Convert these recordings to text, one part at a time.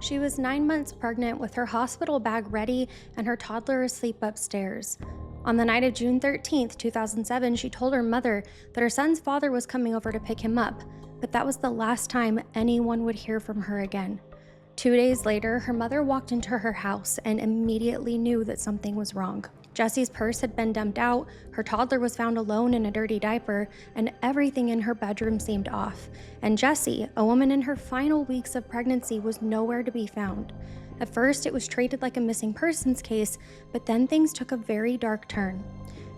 She was 9 months pregnant with her hospital bag ready and her toddler asleep upstairs. On the night of June 13th, 2007, she told her mother that her son's father was coming over to pick him up, but that was the last time anyone would hear from her again. 2 days later, her mother walked into her house and immediately knew that something was wrong. Jessie's purse had been dumped out, her toddler was found alone in a dirty diaper, and everything in her bedroom seemed off. And Jessie, a woman in her final weeks of pregnancy, was nowhere to be found. At first, it was treated like a missing persons case, but then things took a very dark turn.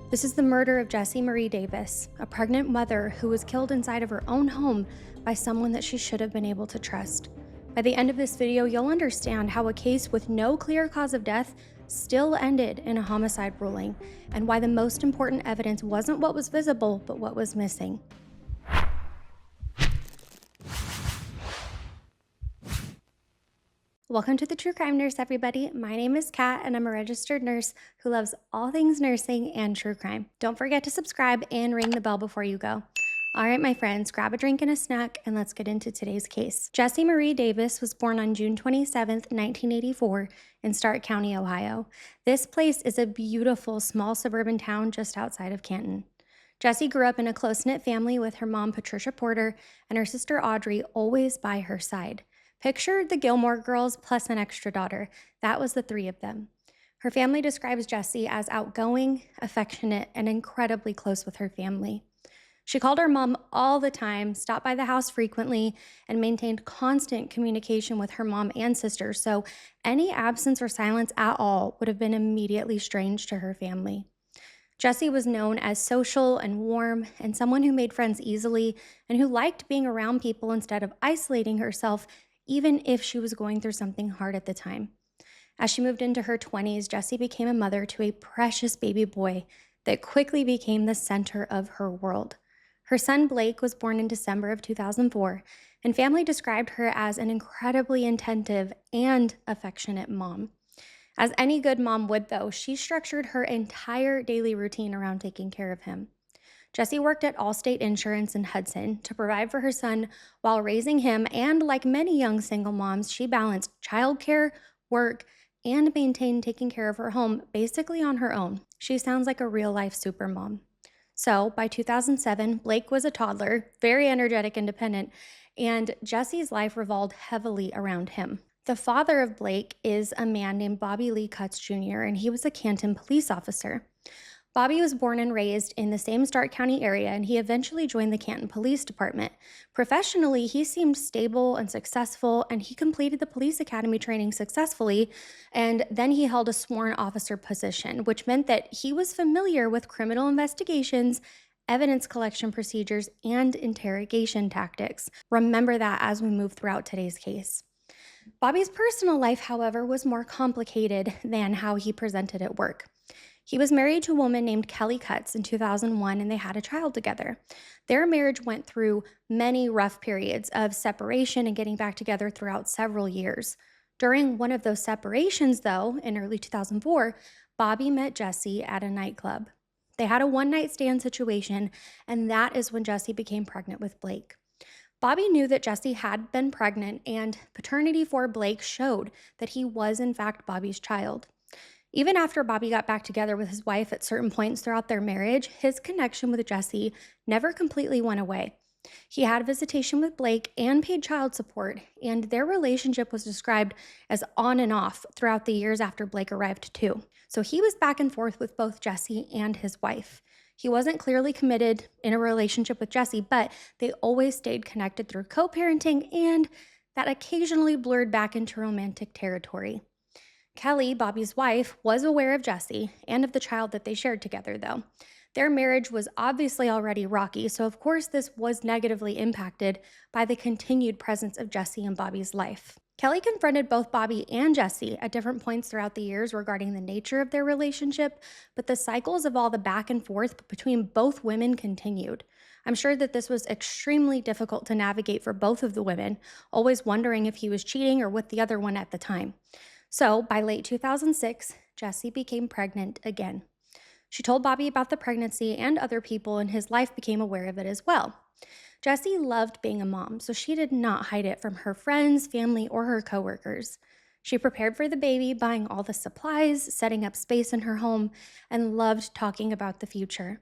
This is the murder of Jessie Marie Davis, a pregnant mother who was killed inside of her own home by someone that she should have been able to trust. By the end of this video, you'll understand how a case with no clear cause of death still ended in a homicide ruling, and why the most important evidence wasn't what was visible, but what was missing. Welcome to the True Crime Nurse, everybody. My name is Kat, and I'm a registered nurse who loves all things nursing and true crime. Don't forget to subscribe and ring the bell before you go. All right, my friends, grab a drink and a snack, and let's get into today's case. Jessie Marie Davis was born on June 27th, 1984, in Stark County, Ohio. This place is a beautiful, small suburban town just outside of Canton. Jessie grew up in a close-knit family with her mom, Patricia Porter, and her sister, Audrey, always by her side. Picture the Gilmore Girls plus an extra daughter. That was the three of them. Her family describes Jessie as outgoing, affectionate, and incredibly close with her family. She called her mom all the time, stopped by the house frequently, and maintained constant communication with her mom and sister, so any absence or silence at all would have been immediately strange to her family. Jessie was known as social and warm, and someone who made friends easily, and who liked being around people instead of isolating herself, even if she was going through something hard at the time. As she moved into her 20s, Jessie became a mother to a precious baby boy that quickly became the center of her world. Her son Blake was born in December of 2004, and family described her as an incredibly attentive and affectionate mom. As any good mom would, though, she structured her entire daily routine around taking care of him. Jessie worked at Allstate Insurance in Hudson to provide for her son while raising him, and like many young single moms, she balanced childcare, work, and maintained taking care of her home basically on her own. She sounds like a real-life supermom. So by 2007, Blake was a toddler, very energetic, independent, and Jessie's life revolved heavily around him. The father of Blake is a man named Bobby Lee Cutts Jr., and he was a Canton police officer. Bobby was born and raised in the same Stark County area, and he eventually joined the Canton Police Department. Professionally, he seemed stable and successful, and he completed the police academy training successfully, and then he held a sworn officer position, which meant that he was familiar with criminal investigations, evidence collection procedures, and interrogation tactics. Remember that as we move throughout today's case. Bobby's personal life, however, was more complicated than how he presented at work. He was married to a woman named Kelly Cutts in 2001, and they had a child together. Their marriage went through many rough periods of separation and getting back together throughout several years. During one of those separations, though, in early 2004, Bobby met Jessie at a nightclub. They had a one-night stand situation, and that is when Jessie became pregnant with Blake. Bobby knew that Jessie had been pregnant, and paternity for Blake showed that he was, in fact, Bobby's child. Even after Bobby got back together with his wife at certain points throughout their marriage, his connection with Jessie never completely went away. He had visitation with Blake and paid child support, and their relationship was described as on and off throughout the years after Blake arrived too. So he was back and forth with both Jessie and his wife. He wasn't clearly committed in a relationship with Jessie, but they always stayed connected through co-parenting, and that occasionally blurred back into romantic territory. Kelly, Bobby's wife, was aware of Jessie and of the child that they shared together, though. Their marriage was obviously already rocky, so of course this was negatively impacted by the continued presence of Jessie in Bobby's life. Kelly confronted both Bobby and Jessie at different points throughout the years regarding the nature of their relationship, but the cycles of all the back and forth between both women continued. I'm sure that this was extremely difficult to navigate for both of the women, always wondering if he was cheating or with the other one at the time. So, by late 2006, Jessie became pregnant again. She told Bobby about the pregnancy, and other people in his life became aware of it as well. Jessie loved being a mom, so she did not hide it from her friends, family, or her coworkers. She prepared for the baby, buying all the supplies, setting up space in her home, and loved talking about the future.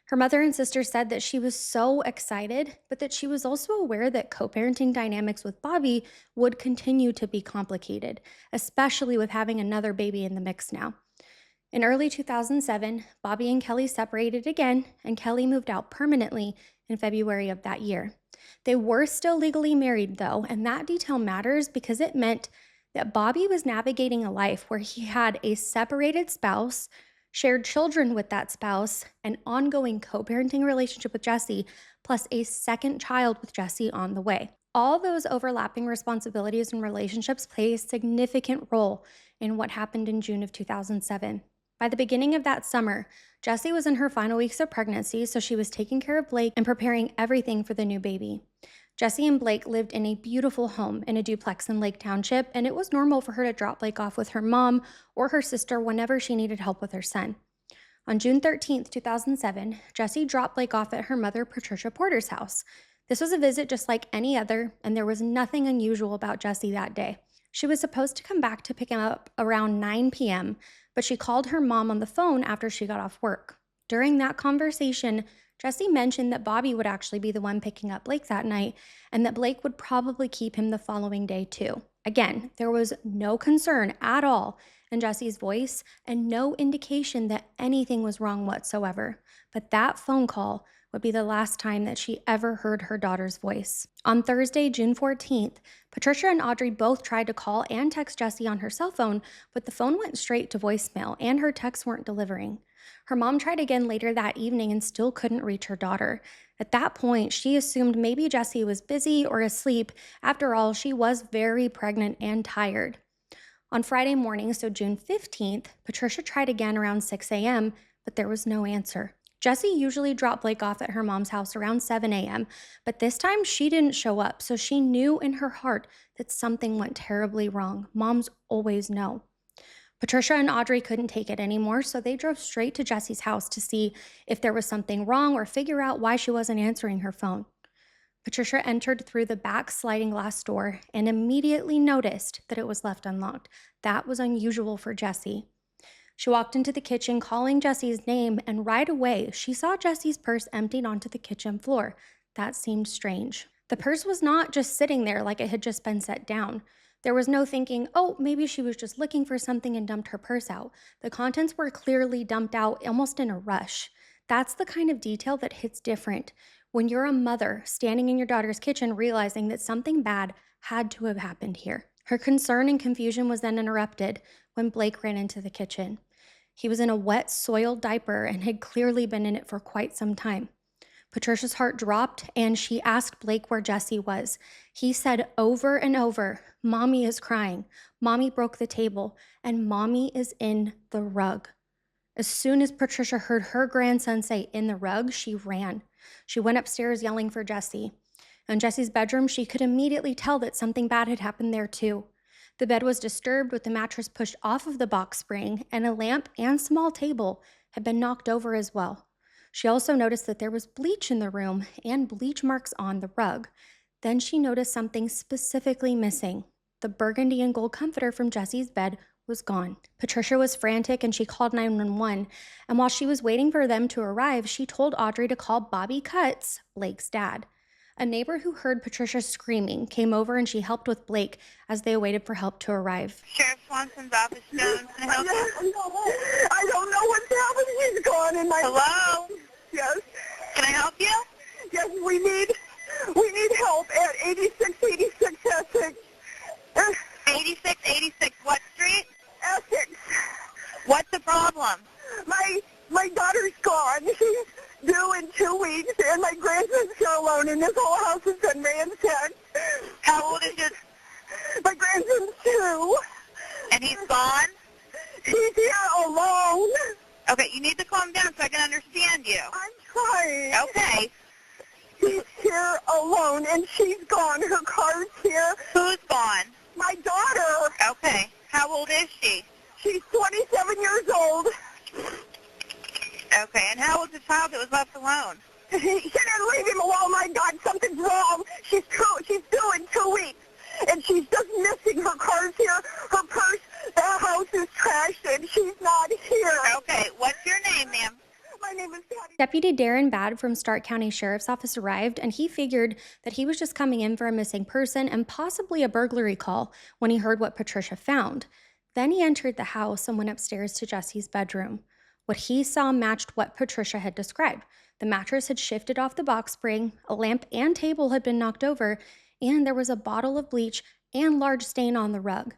Her mother and sister said that she was so excited, but that she was also aware that co-parenting dynamics with Bobby would continue to be complicated, especially with having another baby in the mix now. In early 2007, Bobby and Kelly separated again, and Kelly moved out permanently in February of that year. They were still legally married, though, and that detail matters because it meant that Bobby was navigating a life where he had a separated spouse, shared children with that spouse, an ongoing co-parenting relationship with Jessie, plus a second child with Jessie on the way. All those overlapping responsibilities and relationships play a significant role in what happened in June of 2007. By the beginning of that summer, Jessie was in her final weeks of pregnancy, so she was taking care of Blake and preparing everything for the new baby. Jessie and Blake lived in a beautiful home in a duplex in Lake Township, and it was normal for her to drop Blake off with her mom or her sister whenever she needed help with her son. On June 13, 2007, Jessie dropped Blake off at her mother, Patricia Porter's house. This was a visit just like any other, and there was nothing unusual about Jessie that day. She was supposed to come back to pick him up around 9 p.m., but she called her mom on the phone after she got off work. During that conversation, Jessie mentioned that Bobby would actually be the one picking up Blake that night, and that Blake would probably keep him the following day too. Again, there was no concern at all in Jessie's voice and no indication that anything was wrong whatsoever. But that phone call would be the last time that she ever heard her daughter's voice. On Thursday, June 14th, Patricia and Audrey both tried to call and text Jessie on her cell phone, but the phone went straight to voicemail and her texts weren't delivering. Her mom tried again later that evening and still couldn't reach her daughter. At that point, she assumed maybe Jessie was busy or asleep. After all, she was very pregnant and tired. On Friday morning, so June 15th, Patricia tried again around 6 a.m., but there was no answer. Jessie usually dropped Blake off at her mom's house around 7 a.m., but this time she didn't show up, so she knew in her heart that something went terribly wrong. Moms always know. Patricia and Audrey couldn't take it anymore, so they drove straight to Jessie's house to see if there was something wrong or figure out why she wasn't answering her phone. Patricia entered through the back sliding glass door and immediately noticed that it was left unlocked. That was unusual for Jessie. She walked into the kitchen calling Jessie's name, and right away she saw Jessie's purse emptied onto the kitchen floor. That seemed strange. The purse was not just sitting there like it had just been set down. There was no thinking, oh, maybe she was just looking for something and dumped her purse out. The contents were clearly dumped out almost in a rush. That's the kind of detail that hits different when you're a mother standing in your daughter's kitchen realizing that something bad had to have happened here. Her concern and confusion was then interrupted when Blake ran into the kitchen. He was in a wet, soiled diaper and had clearly been in it for quite some time. Patricia's heart dropped, and she asked Blake where Jessie was. He said over and over, "Mommy is crying. Mommy broke the table, and Mommy is in the rug." As soon as Patricia heard her grandson say "in the rug," she ran. She went upstairs yelling for Jessie. In Jessie's bedroom, she could immediately tell that something bad had happened there too. The bed was disturbed with the mattress pushed off of the box spring, and a lamp and small table had been knocked over as well. She also noticed that there was bleach in the room and bleach marks on the rug. Then she noticed something specifically missing. The burgundy and gold comforter from Jessie's bed was gone. Patricia was frantic and she called 911, and while she was waiting for them to arrive, she told Audrey to call Bobby Cutts, Blake's dad. A neighbor who heard Patricia screaming came over and she helped with Blake as they waited for help to arrive. Sheriff Swanson's office, Jones. Can I help you? I don't know what's happened. He's gone in my... Hello? Yes. Can I help you? Yes, we need help at 8686 Essex. 8686 what street? Essex. What's the problem? My daughter's gone. She's due in 2 weeks, and my grandson's here alone, and this whole house has been ransacked. How old is your... My grandson's 2. And he's gone? He's here alone. Okay, you need to calm down so I can understand you. I'm trying. Okay. He's here alone, and she's gone. Her car's here. Who's gone? My daughter. Okay. How old is she? She's 27 years old. Okay, and how old's the child that was left alone? He said, leave him alone. My God, something's wrong. She's due in 2 weeks. And she's just missing. Her car's here, her purse, the house is trashed, and she's not here. Okay, what's your name, ma'am? My name is Patty. Deputy Darren Bad from Stark County Sheriff's Office arrived, and he figured that he was just coming in for a missing person and possibly a burglary call when he heard what Patricia found. Then he entered the house and went upstairs to Jessie's bedroom. What he saw matched what Patricia had described. The mattress had shifted off the box spring, a lamp and table had been knocked over, and there was a bottle of bleach and large stain on the rug.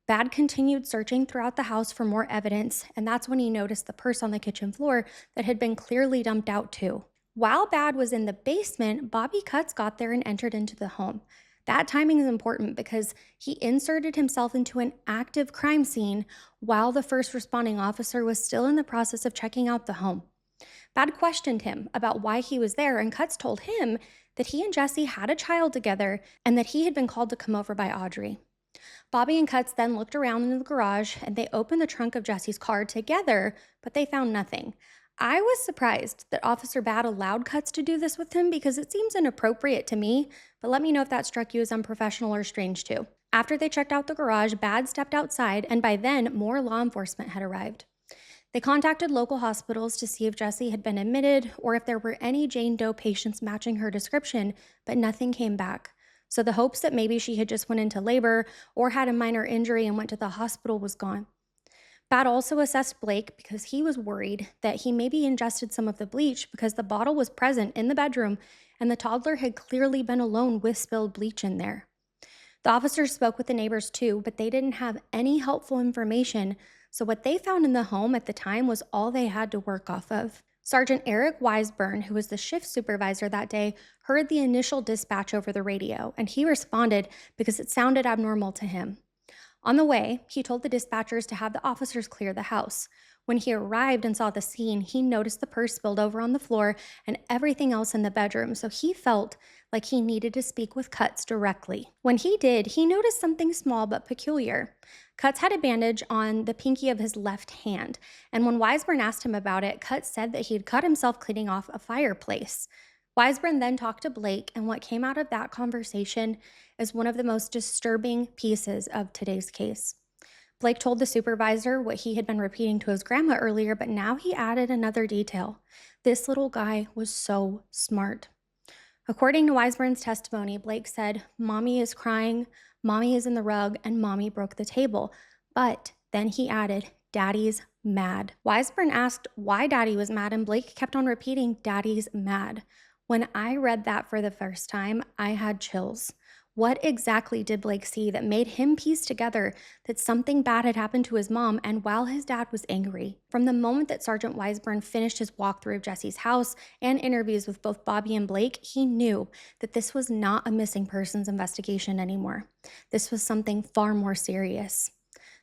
Bad continued searching throughout the house for more evidence, and that's when he noticed the purse on the kitchen floor that had been clearly dumped out too. While Bad was in the basement, Bobby Cutts got there and entered into the home. That timing is important because he inserted himself into an active crime scene while the first responding officer was still in the process of checking out the home. Bad questioned him about why he was there, and Cutts told him that he and Jessie had a child together and that he had been called to come over by Audrey. Bobby and Cutts then looked around in the garage and they opened the trunk of Jessie's car together, but they found nothing. I was surprised that Officer Bad allowed Cutts to do this with him because it seems inappropriate to me, but let me know if that struck you as unprofessional or strange too. After they checked out the garage, Bad stepped outside, and by then, more law enforcement had arrived. They contacted local hospitals to see if Jessie had been admitted or if there were any Jane Doe patients matching her description, but nothing came back. So the hopes that maybe she had just went into labor or had a minor injury and went to the hospital was gone. Bad also assessed Blake because he was worried that he maybe ingested some of the bleach because the bottle was present in the bedroom and the toddler had clearly been alone with spilled bleach in there. The officers spoke with the neighbors too, but they didn't have any helpful information, so what they found in the home at the time was all they had to work off of. Sergeant Eric Weisburn, who was the shift supervisor that day, heard the initial dispatch over the radio, and he responded because it sounded abnormal to him. On the way, he told the dispatchers to have the officers clear the house. When he arrived and saw the scene, he noticed the purse spilled over on the floor and everything else in the bedroom, so he felt like he needed to speak with Cutts directly. When he did, he noticed something small but peculiar. Cutts had a bandage on the pinky of his left hand, and when Weisburn asked him about it, Cutts said that he had cut himself cleaning off a fireplace. Weisburn then talked to Blake, and what came out of that conversation is one of the most disturbing pieces of today's case. Blake told the supervisor what he had been repeating to his grandma earlier, but now he added another detail. This little guy was so smart. According to Weisburn's testimony, Blake said, "Mommy is crying, Mommy is in the rug, and Mommy broke the table." But then he added, "Daddy's mad." Weisburn asked why Daddy was mad, and Blake kept on repeating, "Daddy's mad." When I read that for the first time, I had chills. What exactly did Blake see that made him piece together that something bad had happened to his mom and while his dad was angry? From the moment that Sergeant Weisburn finished his walkthrough of Jessie's house and interviews with both Bobby and Blake, he knew that this was not a missing persons investigation anymore. This was something far more serious.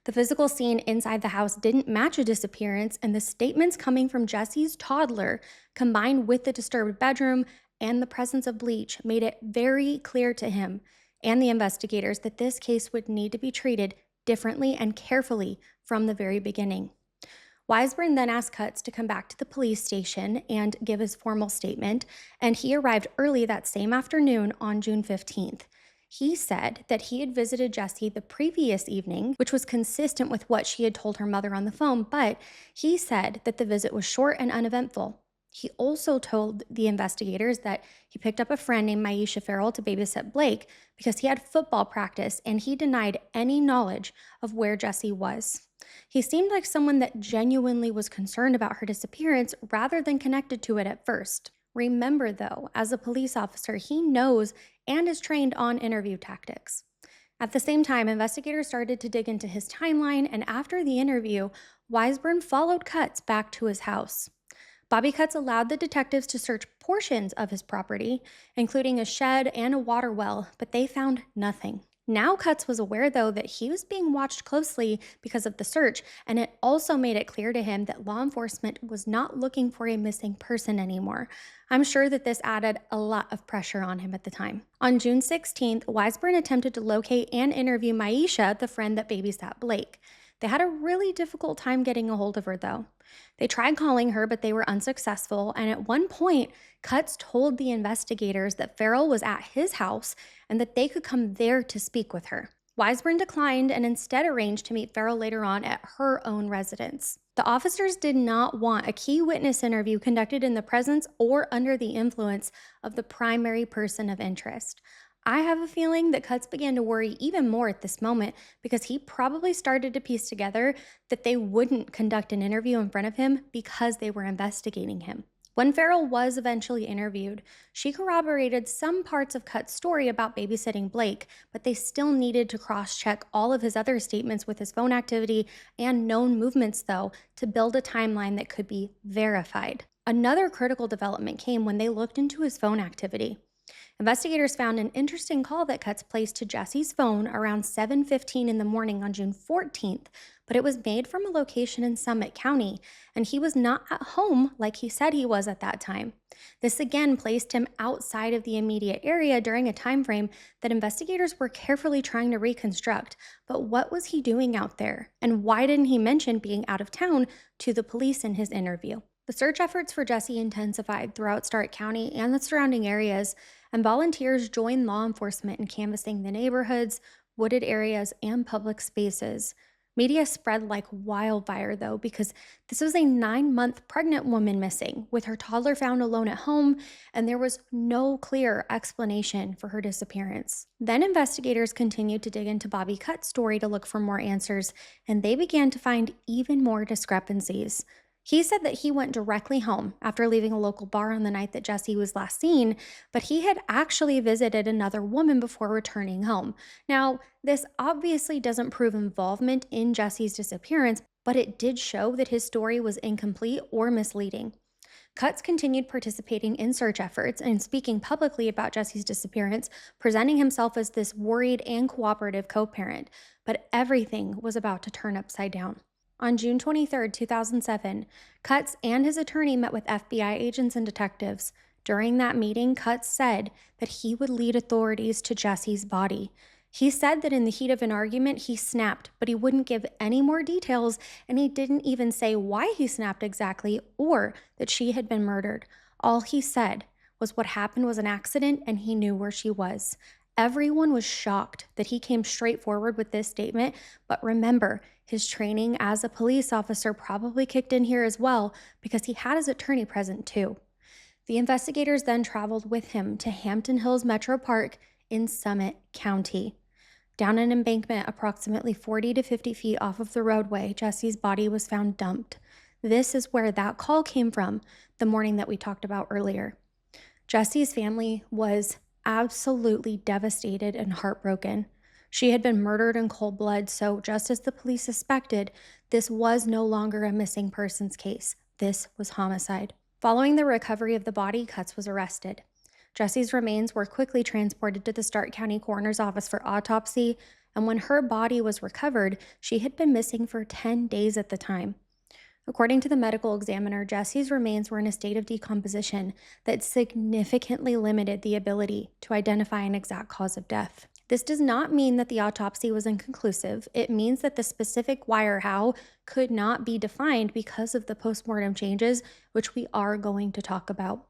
The physical scene inside the house didn't match a disappearance, and the statements coming from Jessie's toddler, combined with the disturbed bedroom and the presence of bleach, made it very clear to him and the investigators that this case would need to be treated differently and carefully from the very beginning. Weisburn then asked Cutts to come back to the police station and give his formal statement, and he arrived early that same afternoon on June 15th. He said that he had visited Jessie the previous evening, which was consistent with what she had told her mother on the phone, but he said that the visit was short and uneventful. He also told the investigators that he picked up a friend named Maisha Farrell to babysit Blake because he had football practice, and he denied any knowledge of where Jessie was. He seemed like someone that genuinely was concerned about her disappearance rather than connected to it at first. Remember, though, as a police officer, he knows and is trained on interview tactics. At the same time, investigators started to dig into his timeline, and after the interview, Weisburn followed Cutts back to his house. Bobby Cutts allowed the detectives to search portions of his property, including a shed and a water well, but they found nothing. Now Cutts was aware, though, that he was being watched closely because of the search, and it also made it clear to him that law enforcement was not looking for a missing person anymore. I'm sure that this added a lot of pressure on him at the time. On June 16th, Weisburn attempted to locate and interview Maisha, the friend that babysat Blake. They had a really difficult time getting a hold of her, though. They tried calling her, but they were unsuccessful. And at one point, Cutts told the investigators that Farrell was at his house and that they could come there to speak with her. Weisbrunn declined and instead arranged to meet Farrell later on at her own residence. The officers did not want a key witness interview conducted in the presence or under the influence of the primary person of interest. I have a feeling that Cutts began to worry even more at this moment because he probably started to piece together that they wouldn't conduct an interview in front of him because they were investigating him. When Farrell was eventually interviewed, she corroborated some parts of Cutts' story about babysitting Blake, but they still needed to cross-check all of his other statements with his phone activity and known movements, though, to build a timeline that could be verified. Another critical development came when they looked into his phone activity. Investigators found an interesting call that Cutts placed to Jessie's phone around 7:15 in the morning on June 14th, but it was made from a location in Summit County, and he was not at home like he said he was at that time. This again placed him outside of the immediate area during a time frame that investigators were carefully trying to reconstruct. But what was he doing out there? And why didn't he mention being out of town to the police in his interview? The search efforts for Jessie intensified throughout Stark County and the surrounding areas, and volunteers joined law enforcement in canvassing the neighborhoods, wooded areas, and public spaces. Media spread like wildfire, though, because this was a 9-month pregnant woman missing, with her toddler found alone at home, and there was no clear explanation for her disappearance. Then investigators continued to dig into Bobby Cutts' story to look for more answers, and they began to find even more discrepancies. He said that he went directly home after leaving a local bar on the night that Jessie was last seen, but he had actually visited another woman before returning home. Now, this obviously doesn't prove involvement in Jessie's disappearance, but it did show that his story was incomplete or misleading. Cutts continued participating in search efforts and speaking publicly about Jessie's disappearance, presenting himself as this worried and cooperative co-parent, but everything was about to turn upside down. On June 23, 2007, Cutts and his attorney met with FBI agents and detectives. During that meeting, Cutts said that he would lead authorities to Jessie's body. He said that in the heat of an argument, he snapped, but he wouldn't give any more details, and he didn't even say why he snapped exactly or that she had been murdered. All he said was what happened was an accident and he knew where she was. Everyone was shocked that he came straight forward with this statement, but remember, his training as a police officer probably kicked in here as well because he had his attorney present too. The investigators then traveled with him to Hampton Hills Metro Park in Summit County. Down an embankment approximately 40 to 50 feet off of the roadway, Jessie's body was found dumped. This is where that call came from the morning that we talked about earlier. Jessie's family was absolutely devastated and heartbroken. She had been murdered in cold blood, so just as the police suspected, this was no longer a missing persons case. This was homicide. Following the recovery of the body, Cutts was arrested. Jessie's remains were quickly transported to the Stark County Coroner's Office for autopsy, and when her body was recovered, she had been missing for 10 days at the time. According to the medical examiner, Jessie's remains were in a state of decomposition that significantly limited the ability to identify an exact cause of death. This does not mean that the autopsy was inconclusive. It means that the specific why or how could not be defined because of the postmortem changes, which we are going to talk about.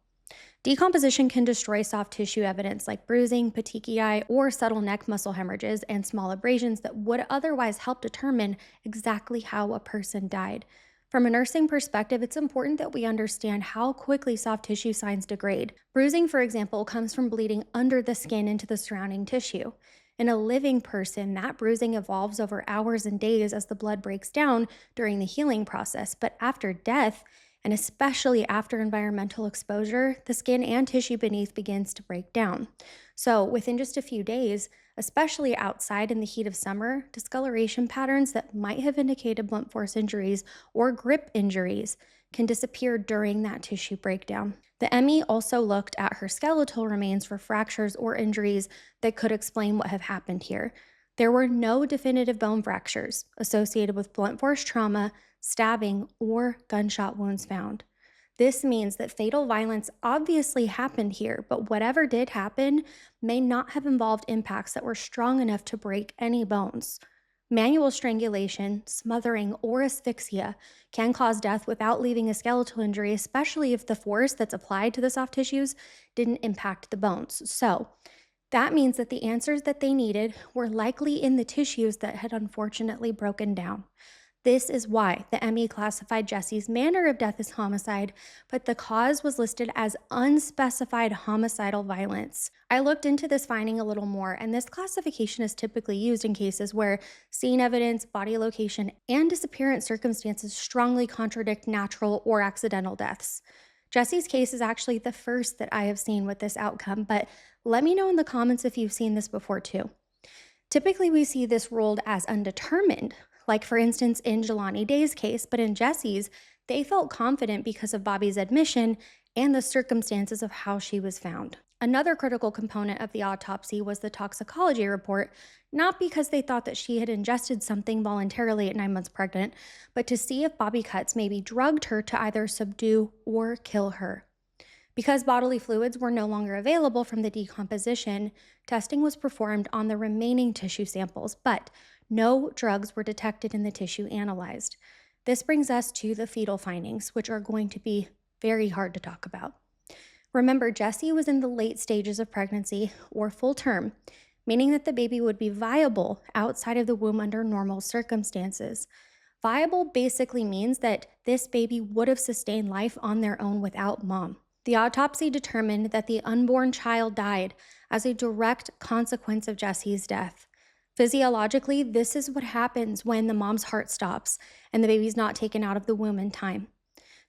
Decomposition can destroy soft tissue evidence like bruising, petechiae, or subtle neck muscle hemorrhages and small abrasions that would otherwise help determine exactly how a person died. From a nursing perspective, it's important that we understand how quickly soft tissue signs degrade. Bruising, for example, comes from bleeding under the skin into the surrounding tissue. In a living person, that bruising evolves over hours and days as the blood breaks down during the healing process. But after death, and especially after environmental exposure, the skin and tissue beneath begins to break down. So within just a few days, especially outside in the heat of summer, discoloration patterns that might have indicated blunt force injuries or grip injuries can disappear during that tissue breakdown. The ME also looked at her skeletal remains for fractures or injuries that could explain what had happened here. There were no definitive bone fractures associated with blunt force trauma, stabbing, or gunshot wounds found. This means that fatal violence obviously happened here, but whatever did happen may not have involved impacts that were strong enough to break any bones. Manual strangulation, smothering, or asphyxia can cause death without leaving a skeletal injury, especially if the force that's applied to the soft tissues didn't impact the bones. So, that means that the answers that they needed were likely in the tissues that had unfortunately broken down. This is why the ME classified Jessie's manner of death as homicide, but the cause was listed as unspecified homicidal violence. I looked into this finding a little more, and this classification is typically used in cases where scene evidence, body location, and disappearance circumstances strongly contradict natural or accidental deaths. Jessie's case is actually the first that I have seen with this outcome, but let me know in the comments if you've seen this before too. Typically, we see this ruled as undetermined, like for instance in Jelani Day's case, but in Jessie's, they felt confident because of Bobby's admission and the circumstances of how she was found. Another critical component of the autopsy was the toxicology report, not because they thought that she had ingested something voluntarily at 9 months pregnant, but to see if Bobby Cutts maybe drugged her to either subdue or kill her. Because bodily fluids were no longer available from the decomposition, testing was performed on the remaining tissue samples, but no drugs were detected in the tissue analyzed. This brings us to the fetal findings, which are going to be very hard to talk about. Remember, Jessie was in the late stages of pregnancy or full term, meaning that the baby would be viable outside of the womb under normal circumstances. Viable basically means that this baby would have sustained life on their own without mom. The autopsy determined that the unborn child died as a direct consequence of Jessie's death. Physiologically, this is what happens when the mom's heart stops and the baby's not taken out of the womb in time.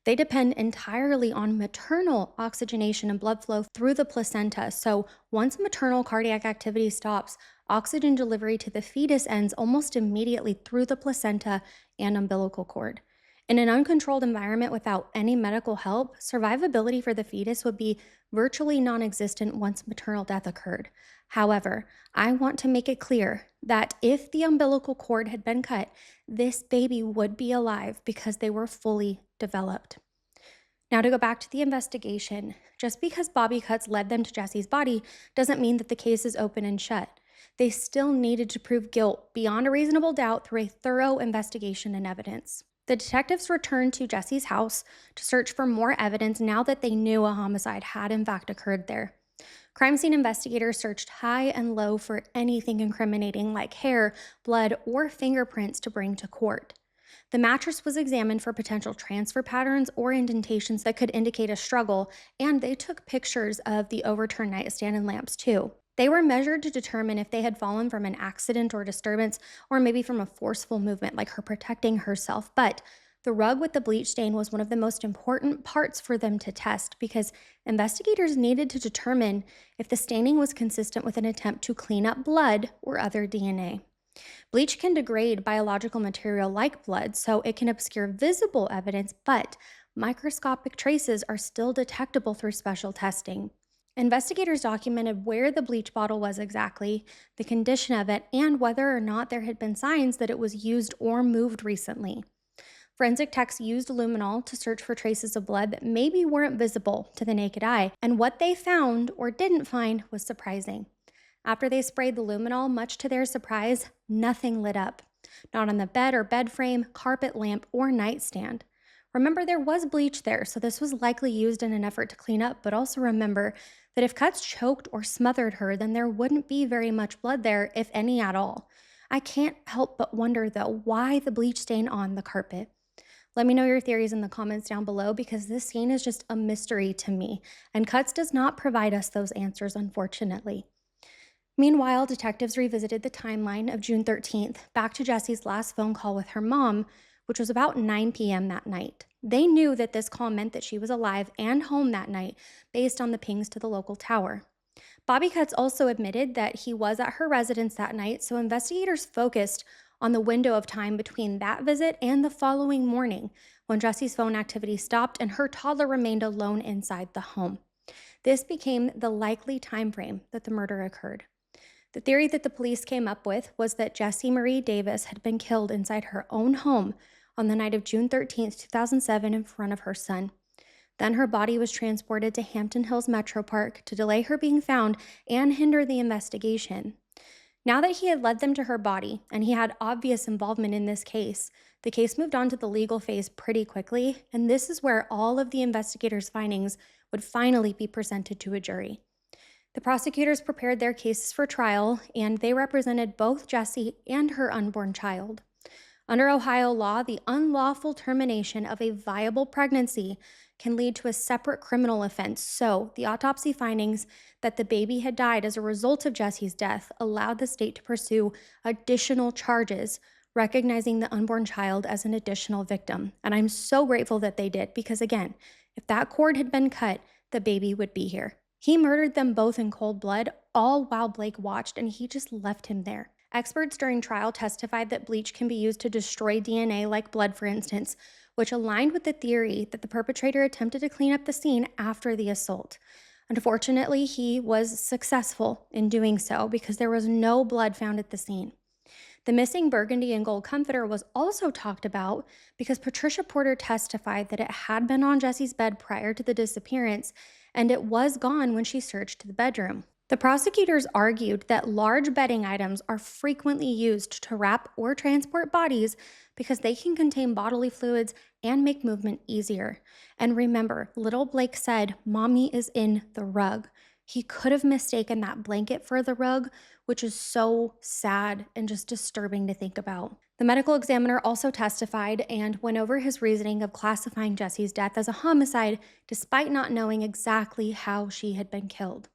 They depend entirely on maternal oxygenation and blood flow through the placenta. So once maternal cardiac activity stops, oxygen delivery to the fetus ends almost immediately through the placenta and umbilical cord. In an uncontrolled environment without any medical help, survivability for the fetus would be virtually non-existent once maternal death occurred. However, I want to make it clear that if the umbilical cord had been cut, this baby would be alive because they were fully developed. Now, to go back to the investigation, just because Bobby Cutts led them to Jessie's body doesn't mean that the case is open and shut. They still needed to prove guilt beyond a reasonable doubt through a thorough investigation and evidence. The detectives returned to Jessie's house to search for more evidence now that they knew a homicide had in fact occurred there. Crime scene investigators searched high and low for anything incriminating like hair, blood, or fingerprints to bring to court. The mattress was examined for potential transfer patterns or indentations that could indicate a struggle, and they took pictures of the overturned nightstand and lamps too. They were measured to determine if they had fallen from an accident or disturbance, or maybe from a forceful movement like her protecting herself. But the rug with the bleach stain was one of the most important parts for them to test because investigators needed to determine if the staining was consistent with an attempt to clean up blood or other DNA. Bleach can degrade biological material like blood, so it can obscure visible evidence, but microscopic traces are still detectable through special testing. Investigators documented where the bleach bottle was exactly, the condition of it, and whether or not there had been signs that it was used or moved recently. Forensic techs used luminol to search for traces of blood that maybe weren't visible to the naked eye, and what they found or didn't find was surprising. After they sprayed the luminol, much to their surprise, nothing lit up. Not on the bed or bed frame, carpet lamp, or nightstand. Remember, there was bleach there, so this was likely used in an effort to clean up, but also remember that if Cutts choked or smothered her, then there wouldn't be very much blood there, if any at all. I can't help but wonder, though, why the bleach stain on the carpet. Let me know your theories in the comments down below because this scene is just a mystery to me, and Cutts does not provide us those answers, unfortunately. Meanwhile, detectives revisited the timeline of June 13th, back to Jessie's last phone call with her mom, which was about 9 p.m. that night. They knew that this call meant that she was alive and home that night based on the pings to the local tower. Bobby Cutts also admitted that he was at her residence that night, so investigators focused on the window of time between that visit and the following morning when Jessie's phone activity stopped and her toddler remained alone inside the home. This became the likely time frame that the murder occurred. The theory that the police came up with was that Jessie Marie Davis had been killed inside her own home on the night of June 13, 2007 in front of her son. Then her body was transported to Hampton Hills Metro Park to delay her being found and hinder the investigation. Now that he had led them to her body and he had obvious involvement in this case, the case moved on to the legal phase pretty quickly, and this is where all of the investigators' findings would finally be presented to a jury. The prosecutors prepared their cases for trial, and they represented both Jessie and her unborn child. Under Ohio law, the unlawful termination of a viable pregnancy can lead to a separate criminal offense, so the autopsy findings that the baby had died as a result of Jessie's death allowed the state to pursue additional charges, recognizing the unborn child as an additional victim. And I'm so grateful that they did, because again, if that cord had been cut, the baby would be here. He murdered them both in cold blood, all while Blake watched, and he just left him there. Experts during trial testified that bleach can be used to destroy DNA, like blood, for instance, which aligned with the theory that the perpetrator attempted to clean up the scene after the assault. Unfortunately, he was successful in doing so because there was no blood found at the scene. The missing burgundy and gold comforter was also talked about because Patricia Porter testified that it had been on Jessie's bed prior to the disappearance, and it was gone when she searched the bedroom. The prosecutors argued that large bedding items are frequently used to wrap or transport bodies because they can contain bodily fluids and make movement easier. And remember, little Blake said, "Mommy is in the rug." He could have mistaken that blanket for the rug, which is so sad and just disturbing to think about. The medical examiner also testified and went over his reasoning of classifying Jessie's death as a homicide despite not knowing exactly how she had been killed.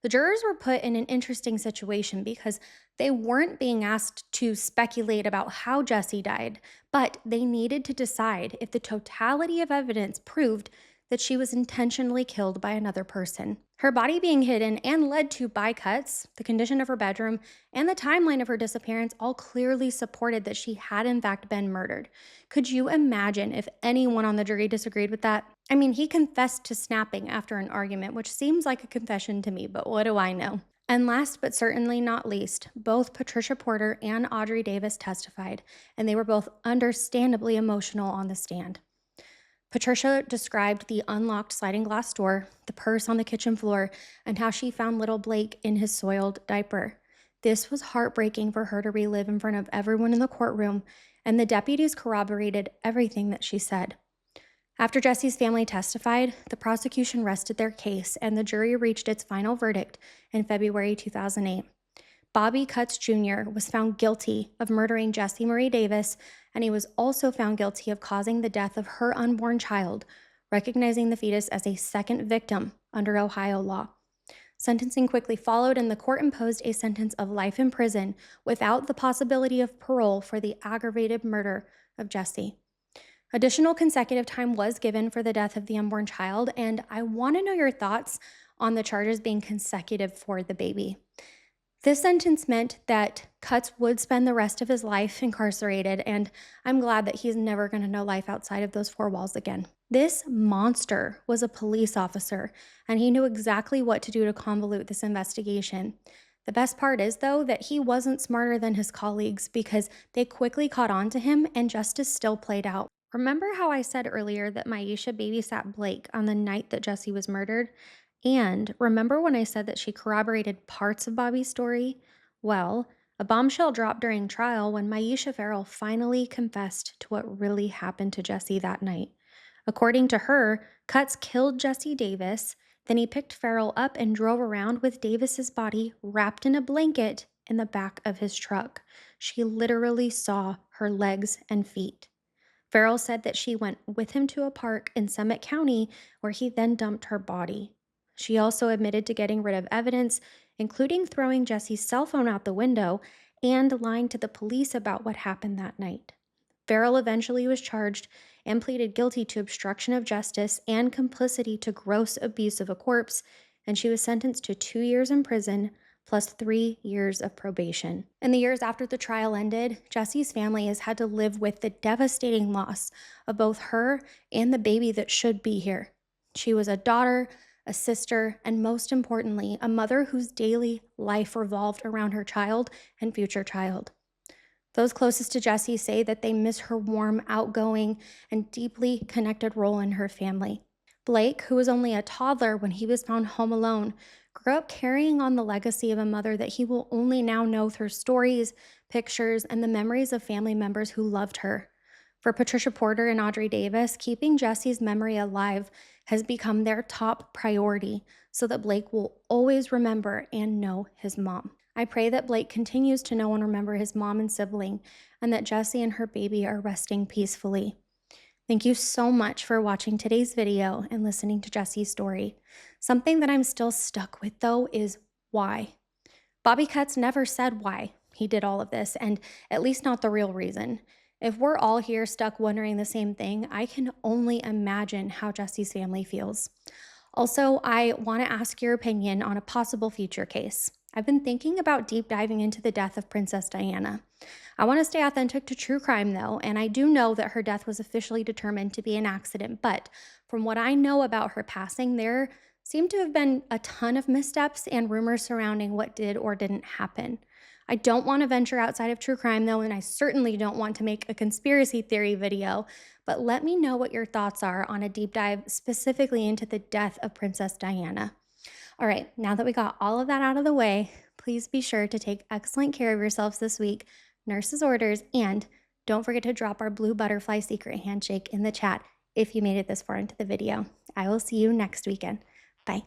The jurors were put in an interesting situation because they weren't being asked to speculate about how Jessie died, but they needed to decide if the totality of evidence proved that she was intentionally killed by another person. Her body being hidden and led to by cuts, the condition of her bedroom, and the timeline of her disappearance all clearly supported that she had in fact been murdered. Could you imagine if anyone on the jury disagreed with that? I mean, he confessed to snapping after an argument, which seems like a confession to me, but what do I know? And last but certainly not least, both Patricia Porter and Audrey Davis testified, and they were both understandably emotional on the stand. Patricia described the unlocked sliding glass door, the purse on the kitchen floor, and how she found little Blake in his soiled diaper. This was heartbreaking for her to relive in front of everyone in the courtroom, and the deputies corroborated everything that she said. After Jessie's family testified, the prosecution rested their case, and the jury reached its final verdict in February 2008. Bobby Cutts Jr. was found guilty of murdering Jessie Marie Davis, and he was also found guilty of causing the death of her unborn child, recognizing the fetus as a second victim under Ohio law. Sentencing quickly followed, and the court imposed a sentence of life in prison without the possibility of parole for the aggravated murder of Jessie. Additional consecutive time was given for the death of the unborn child, and I want to know your thoughts on the charges being consecutive for the baby. This sentence meant that Cutts would spend the rest of his life incarcerated, and I'm glad that he's never going to know life outside of those four walls again. This monster was a police officer, and he knew exactly what to do to convolute this investigation. The best part is, though, that he wasn't smarter than his colleagues because they quickly caught on to him and justice still played out. Remember how I said earlier that Maisha babysat Blake on the night that Jessie was murdered? And remember when I said that she corroborated parts of Bobby's story? Well, a bombshell dropped during trial when Maisha Farrell finally confessed to what really happened to Jessie that night. According to her, Cutts killed Jessie Davis, then he picked Farrell up and drove around with Davis's body wrapped in a blanket in the back of his truck. She literally saw her legs and feet. Farrell said that she went with him to a park in Summit County where he then dumped her body. She also admitted to getting rid of evidence, including throwing Jessie's cell phone out the window and lying to the police about what happened that night. Farrell eventually was charged and pleaded guilty to obstruction of justice and complicity to gross abuse of a corpse, and she was sentenced to 2 years in prison plus 3 years of probation. In the years after the trial ended, Jessie's family has had to live with the devastating loss of both her and the baby that should be here. She was a daughter, a sister, and most importantly, a mother whose daily life revolved around her child and future child. Those closest to Jessie say that they miss her warm, outgoing, and deeply connected role in her family. Blake, who was only a toddler when he was found home alone, grew up carrying on the legacy of a mother that he will only now know through stories, pictures, and the memories of family members who loved her. For Patricia Porter and Audrey Davis, keeping Jessie's memory alive has become their top priority so that Blake will always remember and know his mom. I pray that Blake continues to know and remember his mom and sibling, and that Jessie and her baby are resting peacefully. Thank you so much for watching today's video and listening to Jessie's story. Something that I'm still stuck with, though, is why. Bobby Cutts never said why he did all of this, and at least not the real reason. If we're all here stuck wondering the same thing, I can only imagine how Jessie's family feels. Also, I want to ask your opinion on a possible future case. I've been thinking about deep diving into the death of Princess Diana. I want to stay authentic to true crime, though, and I do know that her death was officially determined to be an accident, but from what I know about her passing, there seem to have been a ton of missteps and rumors surrounding what did or didn't happen. I don't want to venture outside of true crime, though, and I certainly don't want to make a conspiracy theory video, but let me know what your thoughts are on a deep dive specifically into the death of Princess Diana. All right, now that we got all of that out of the way, please be sure to take excellent care of yourselves this week, nurse's orders, and don't forget to drop our blue butterfly secret handshake in the chat if you made it this far into the video. I will see you next weekend. Bye.